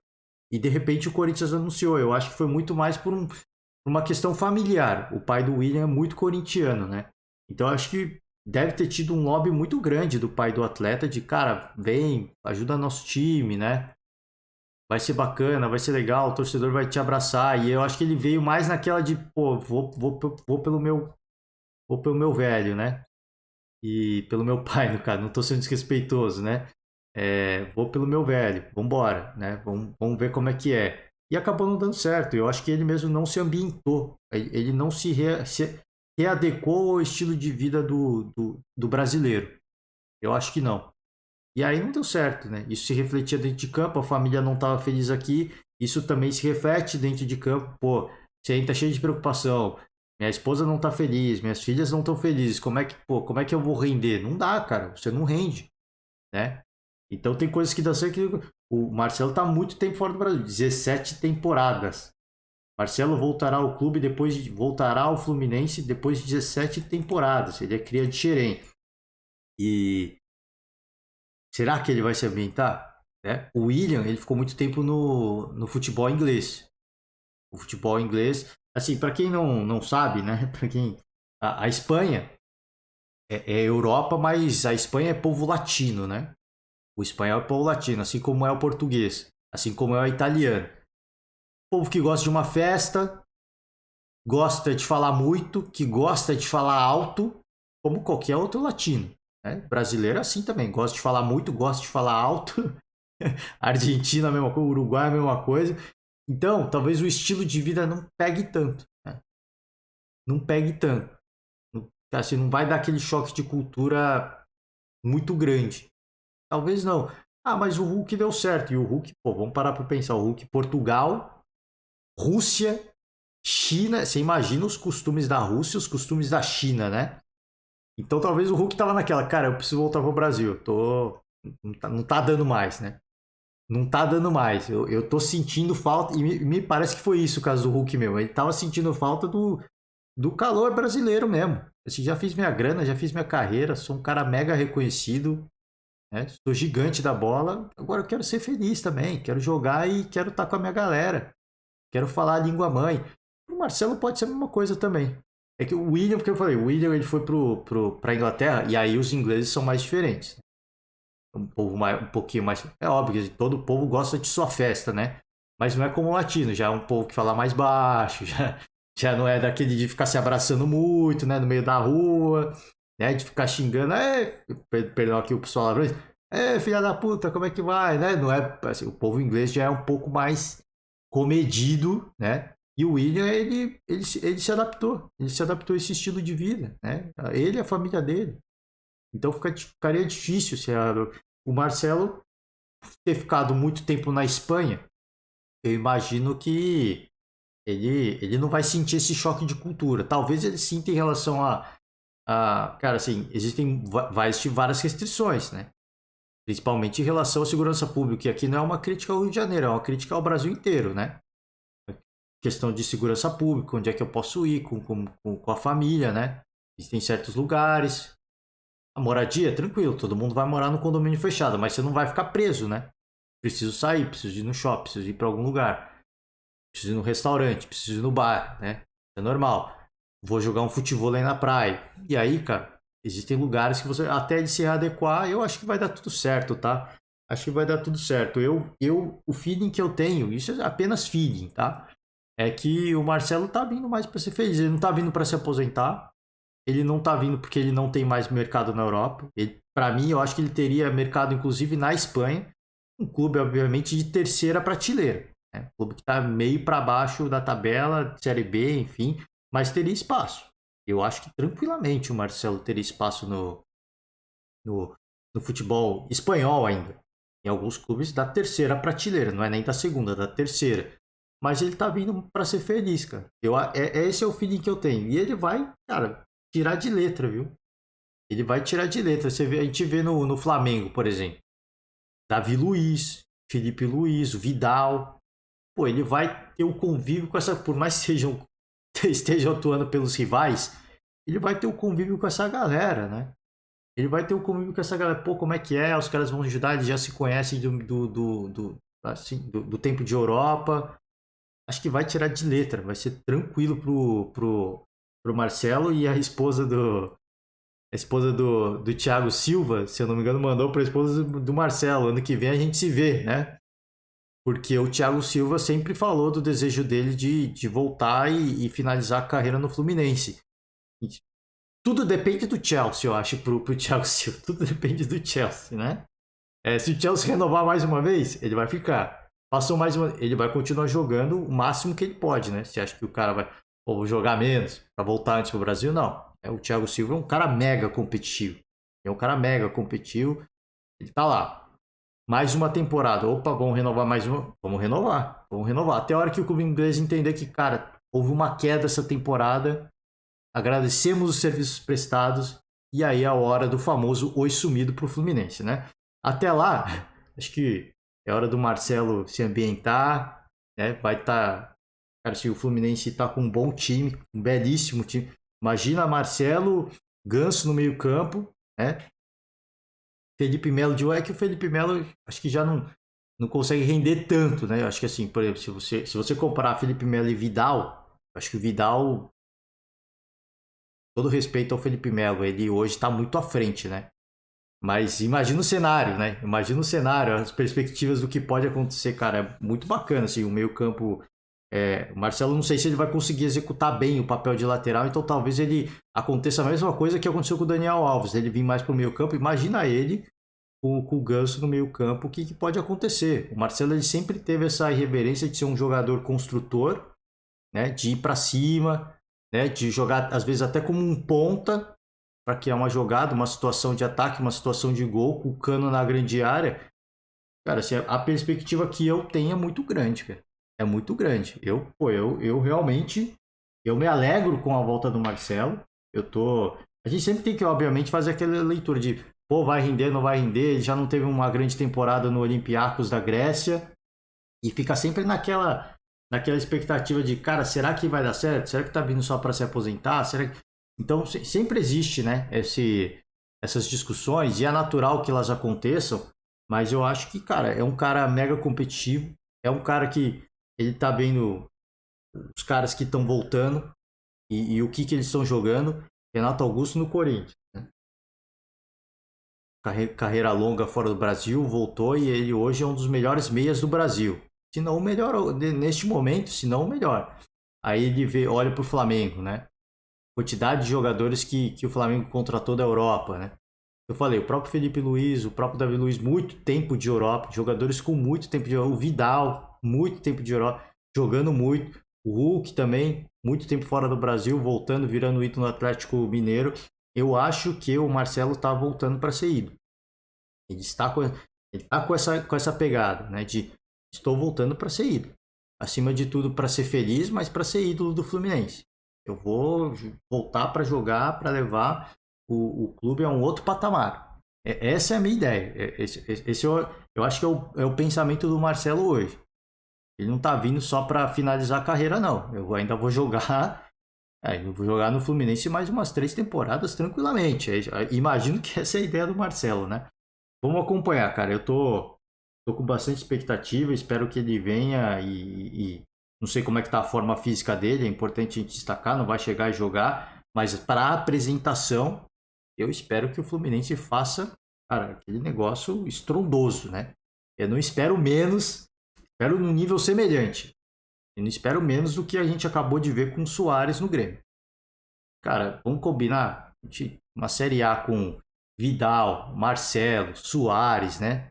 E de repente o Corinthians anunciou. Eu acho que foi muito mais por uma questão familiar. O pai do William é muito corintiano, né? Então eu acho que deve ter tido um lobby muito grande do pai do atleta de, cara, vem, ajuda nosso time, né? Vai ser bacana, vai ser legal, o torcedor vai te abraçar. E eu acho que ele veio mais naquela de, pô, vou pelo meu velho, né? E pelo meu pai, no caso, não tô sendo desrespeitoso, né? Vou pelo meu velho, vambora, né? Vamos ver como é que é. E acabou não dando certo. Eu acho que ele mesmo não se ambientou, ele não se readequou ao estilo de vida do brasileiro. Eu acho que não. E aí não deu certo, né? Isso se refletia dentro de campo, a família não estava feliz aqui, isso também se reflete dentro de campo. Pô, você ainda tá cheio de preocupação, minha esposa não tá feliz, minhas filhas não estão felizes, como é que eu vou render? Não dá, cara, você não rende, né? Então tem coisas que dão certo que o Marcelo tá muito tempo fora do Brasil, 17 temporadas. Marcelo voltará ao clube voltará ao Fluminense depois de 17 temporadas. Ele é cria de Xerém. E será que ele vai se ambientar? Né? O William, ele ficou muito tempo no futebol inglês. O futebol inglês, assim, para quem não sabe, né? Para quem a Espanha é Europa, mas a Espanha é povo latino, né? O espanhol é povo latino, assim como é o português, assim como é o italiano. Povo que gosta de uma festa, gosta de falar muito, que gosta de falar alto, como qualquer outro latino. Né? Brasileiro é assim também, gosta de falar muito, gosta de falar alto. Argentina a mesma coisa, Uruguai a mesma coisa. Então, talvez o estilo de vida não pegue tanto. Né? Não pegue tanto. Assim, não vai dar aquele choque de cultura muito grande. Talvez não. Ah, mas o Hulk deu certo. E o Hulk, pô, vamos parar para pensar. O Hulk, Portugal, Rússia, China. Você imagina os costumes da Rússia e os costumes da China, né? Então talvez o Hulk tava naquela, cara, eu preciso voltar pro Brasil. Eu tô. Não tá dando mais, né? Não tá dando mais. Eu tô sentindo falta. E me parece que foi isso o caso do Hulk mesmo. Ele tava sentindo falta do calor brasileiro mesmo. Assim, já fiz minha grana, já fiz minha carreira, sou um cara mega reconhecido, né? Sou gigante da bola. Agora eu quero ser feliz também. Quero jogar e quero estar com a minha galera. Quero falar a língua mãe. O Marcelo pode ser a mesma coisa também. É que o William, porque eu falei, o William ele foi pra Inglaterra e aí os ingleses são mais diferentes. Um povo mais, um pouquinho mais. É óbvio que todo povo gosta de sua festa, né? Mas não é como o latino, já é um povo que fala mais baixo, já não é daquele de ficar se abraçando muito, né? No meio da rua, né? De ficar xingando, perdão aqui o pessoal lá, filha da puta, como é que vai, né? Não é, assim, o povo inglês já é um pouco mais comedido, né? E o William, ele se adaptou. Ele se adaptou a esse estilo de vida, né? Ele e a família dele. Então ficaria difícil se o Marcelo ter ficado muito tempo na Espanha. Eu imagino que ele não vai sentir esse choque de cultura. Talvez ele sinta em relação cara, assim, vai existir várias restrições, né? Principalmente em relação à segurança pública. E aqui não é uma crítica ao Rio de Janeiro, é uma crítica ao Brasil inteiro, né? Questão de segurança pública, onde é que eu posso ir com a família, né? Existem certos lugares. A moradia, tranquilo, todo mundo vai morar no condomínio fechado, mas você não vai ficar preso, né? Preciso sair, preciso ir no shopping, preciso ir para algum lugar, preciso ir no restaurante, preciso ir no bar, né? É normal. Vou jogar um futebol aí na praia. E aí, cara, existem lugares que você, até ele se adequar, eu acho que vai dar tudo certo, tá? Acho que vai dar tudo certo. O feeling que eu tenho, isso é apenas feeling, tá? É que o Marcelo tá vindo mais para ser feliz. Ele não tá vindo para se aposentar. Ele não tá vindo porque ele não tem mais mercado na Europa. Para mim, eu acho que ele teria mercado, inclusive, na Espanha. Um clube, obviamente, de terceira prateleira. Né? Um clube que está meio para baixo da tabela, Série B, enfim. Mas teria espaço. Eu acho que tranquilamente o Marcelo teria espaço no, no futebol espanhol ainda. Em alguns clubes da terceira prateleira. Não é nem da segunda, da terceira. Mas ele tá vindo para ser feliz, cara. Esse é o feeling que eu tenho. E ele vai, cara, tirar de letra, viu? Ele vai tirar de letra. A gente vê no Flamengo, por exemplo. Davi Luiz, Felipe Luiz, o Vidal. Pô, ele vai ter o convívio com essa. Por mais que estejam atuando pelos rivais, ele vai ter o convívio com essa galera, né? Ele vai ter o convívio com essa galera. Pô, como é que é? Os caras vão ajudar, eles já se conhecem do tempo de Europa. Acho que vai tirar de letra. Vai ser tranquilo pro Marcelo e a esposa do Thiago Silva, se eu não me engano, mandou para a esposa do Marcelo. Ano que vem a gente se vê, né? Porque o Thiago Silva sempre falou do desejo dele de voltar e finalizar a carreira no Fluminense. E tudo depende do Chelsea, eu acho, pro Thiago Silva. Tudo depende do Chelsea, né? Se o Chelsea renovar mais uma vez, ele vai ficar. Passou mais uma. Ele vai continuar jogando o máximo que ele pode, né? Você acha que o cara vai. Pô, vou jogar menos para voltar antes pro Brasil? Não. O Thiago Silva é um cara mega competitivo. É um cara mega competitivo. Ele tá lá. Mais uma temporada. Opa, vamos renovar mais uma. Vamos renovar. Vamos renovar. Até a hora que o clube inglês entender que, cara, houve uma queda essa temporada. Agradecemos os serviços prestados. E aí é a hora do famoso oi sumido pro Fluminense, né? Até lá, acho que é hora do Marcelo se ambientar, né? Vai estar. Cara, se o Fluminense tá com um bom time, um belíssimo time. Imagina Marcelo, Ganso no meio-campo, né? Felipe Melo de é que o Felipe Melo acho que já não consegue render tanto, né? Acho que assim, por exemplo, se você comparar Felipe Melo e Vidal, acho que o Vidal, todo respeito ao Felipe Melo, ele hoje está muito à frente, né? Mas imagina o cenário, né? Imagina o cenário, as perspectivas do que pode acontecer, cara. É muito bacana, assim, o meio-campo. O Marcelo, não sei se ele vai conseguir executar bem o papel de lateral, então talvez ele aconteça a mesma coisa que aconteceu com o Daniel Alves. Ele vir mais para o meio-campo. Imagina ele com o Ganso no meio-campo, o que pode acontecer? O Marcelo ele sempre teve essa irreverência de ser um jogador construtor, né? De ir para cima, né? De jogar, às vezes, até como um ponta para criar uma jogada, uma situação de ataque, uma situação de gol, com o Cano na grande área. Cara, assim, a perspectiva que eu tenho é muito grande, cara. É muito grande. Eu realmente, eu me alegro com a volta do Marcelo. A gente sempre tem que, obviamente, fazer aquela leitura de, pô, vai render, não vai render. Ele já não teve uma grande temporada no Olympiacos da Grécia. E fica sempre naquela expectativa de, cara, será que vai dar certo? Será que tá vindo só para se aposentar? Então, sempre existe, né, essas discussões, e é natural que elas aconteçam, mas eu acho que, cara, é um cara mega competitivo, é um cara que ele tá vendo os caras que estão voltando e o que eles estão jogando. Renato Augusto no Corinthians, né? Carreira longa fora do Brasil, voltou e ele hoje é um dos melhores meias do Brasil. Se não o melhor neste momento, se não o melhor. Aí ele olha para o Flamengo, né? Quantidade de jogadores que o Flamengo contratou da Europa, né? Eu falei, o próprio Felipe Luiz, o próprio Davi Luiz, muito tempo de Europa, jogadores com muito tempo de Europa, o Vidal, muito tempo de Europa, jogando muito, o Hulk também, muito tempo fora do Brasil, voltando, virando ídolo no Atlético Mineiro. Eu acho que o Marcelo está voltando para ser ídolo. Ele está com essa pegada, né? De estou voltando para ser ídolo. Acima de tudo, para ser feliz, mas para ser ídolo do Fluminense. Eu vou voltar para jogar, para levar o clube a um outro patamar. Essa é a minha ideia. Eu acho que é o pensamento do Marcelo hoje. Ele não está vindo só para finalizar a carreira, não. Eu ainda vou jogar. Eu vou jogar no Fluminense mais umas 3 temporadas tranquilamente. Imagino que essa é a ideia do Marcelo, né? Vamos acompanhar, cara. Eu tô com bastante expectativa. Espero que ele venha e não sei como é que tá a forma física dele. É importante a gente destacar. Não vai chegar e jogar. Mas para a apresentação, eu espero que o Fluminense faça, cara, aquele negócio estrondoso, né? Eu não espero menos. Espero num nível semelhante. Eu não espero menos do que a gente acabou de ver com o Suárez no Grêmio. Cara, vamos combinar? Uma Série A com Vidal, Marcelo, Suárez, né?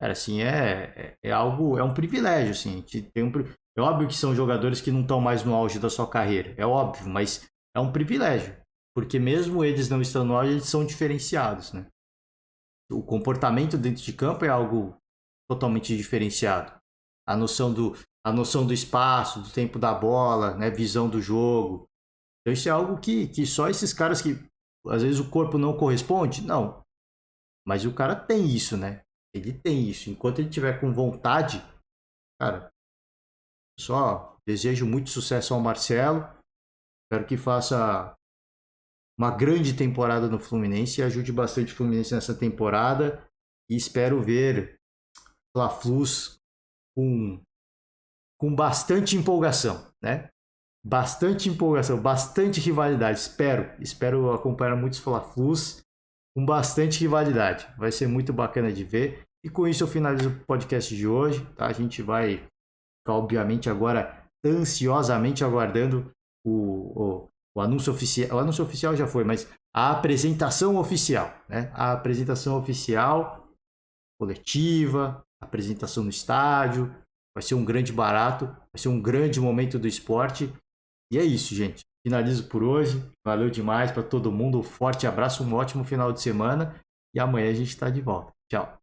Cara, assim, é algo, é um privilégio, assim. A gente é óbvio que são jogadores que não estão mais no auge da sua carreira, é óbvio, mas é um privilégio. Porque mesmo eles não estando no auge, eles são diferenciados, né? O comportamento dentro de campo é algo totalmente diferenciado. A noção do espaço, do tempo da bola, né? Visão do jogo. Então isso é algo que só esses caras que às vezes o corpo não corresponde, não. Mas o cara tem isso, né? Ele tem isso. Enquanto ele tiver com vontade, cara, só desejo muito sucesso ao Marcelo. Espero que faça uma grande temporada no Fluminense e ajude bastante o Fluminense nessa temporada. E espero ver Fla-Flus com bastante empolgação, né? Bastante empolgação, bastante rivalidade. Espero acompanhar muitos Fla-Flus com bastante rivalidade. Vai ser muito bacana de ver. E com isso eu finalizo o podcast de hoje. Tá? A gente vai ficar, obviamente, agora ansiosamente aguardando o anúncio oficial. O anúncio oficial já foi, mas a apresentação oficial. Né? A apresentação oficial, coletiva, apresentação no estádio. Vai ser um grande barato, vai ser um grande momento do esporte. E é isso, gente. Finalizo por hoje. Valeu demais para todo mundo. Um forte abraço, um ótimo final de semana. E amanhã a gente está de volta. Tchau.